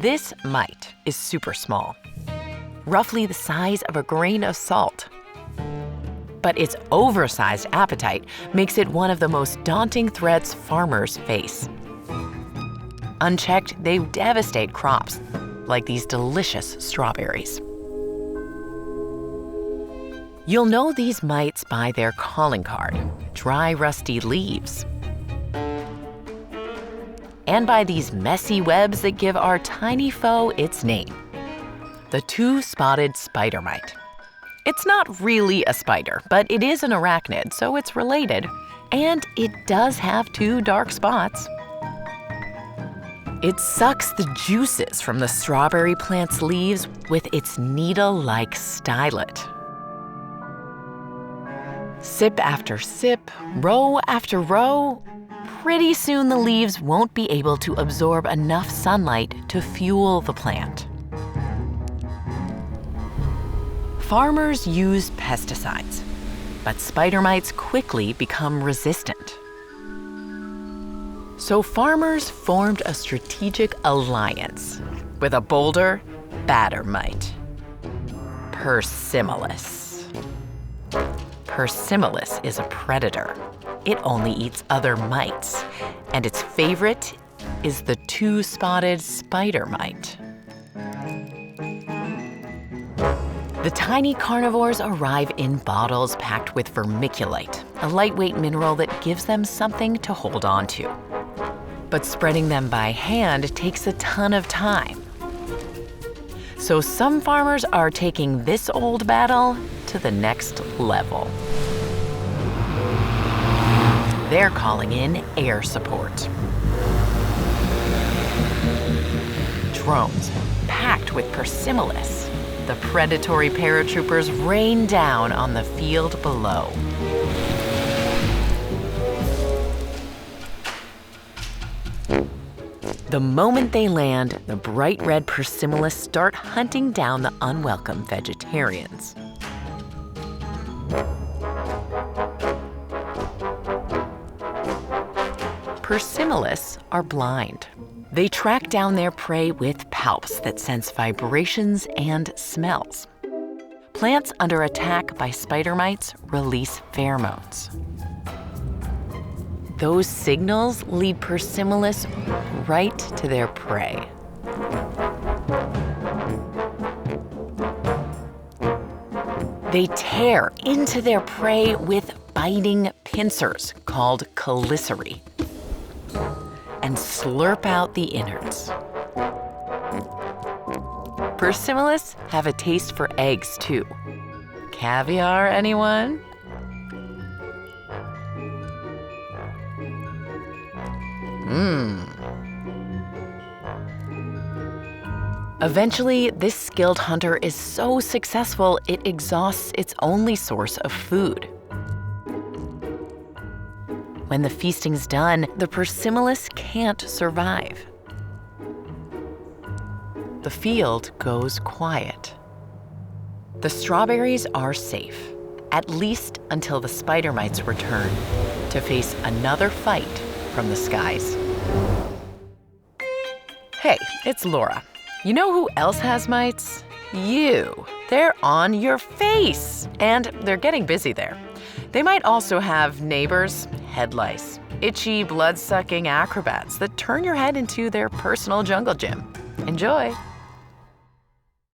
This mite is super small, roughly the size of a grain of salt. But its oversized appetite makes it one of the most daunting threats farmers face. Unchecked, they devastate crops, like these delicious strawberries. You'll know these mites by their calling card, dry, rusty leaves, and by these messy webs that give our tiny foe its name, the two-spotted spider mite. It's not really a spider, but it is an arachnid, so it's related, and it does have two dark spots. It sucks the juices from the strawberry plant's leaves with its needle-like stylet. Sip after sip, row after row, pretty soon the leaves won't be able to absorb enough sunlight to fuel the plant. Farmers use pesticides, but spider mites quickly become resistant. So farmers formed a strategic alliance with a bolder, badder mite, persimilis. Persimilis is a predator. It only eats other mites, and its favorite is the two-spotted spider mite. The tiny carnivores arrive in bottles packed with vermiculite, a lightweight mineral that gives them something to hold on to. But spreading them by hand takes a ton of time. So some farmers are taking this old battle to the next level. They're calling in air support. Drones packed with persimilis. The predatory paratroopers rain down on the field below. The moment they land, the bright red persimilis start hunting down the unwelcome vegetarians. Persimilis are blind. They track down their prey with palps that sense vibrations and smells. Plants under attack by spider mites release pheromones. Those signals lead persimilis right to their prey. They tear into their prey with biting pincers called chelicerae and slurp out the innards. Persimilis have a taste for eggs, too. Caviar, anyone? Eventually, this skilled hunter is so successful it exhausts its only source of food. When the feasting's done, the persimilis can't survive. The field goes quiet. The strawberries are safe, at least until the spider mites return to face another fight from the skies. Hey, it's Laura. You know who else has mites? You. They're on your face, and they're getting busy there. They might also have neighbors, head lice, itchy, blood-sucking acrobats that turn your head into their personal jungle gym. Enjoy!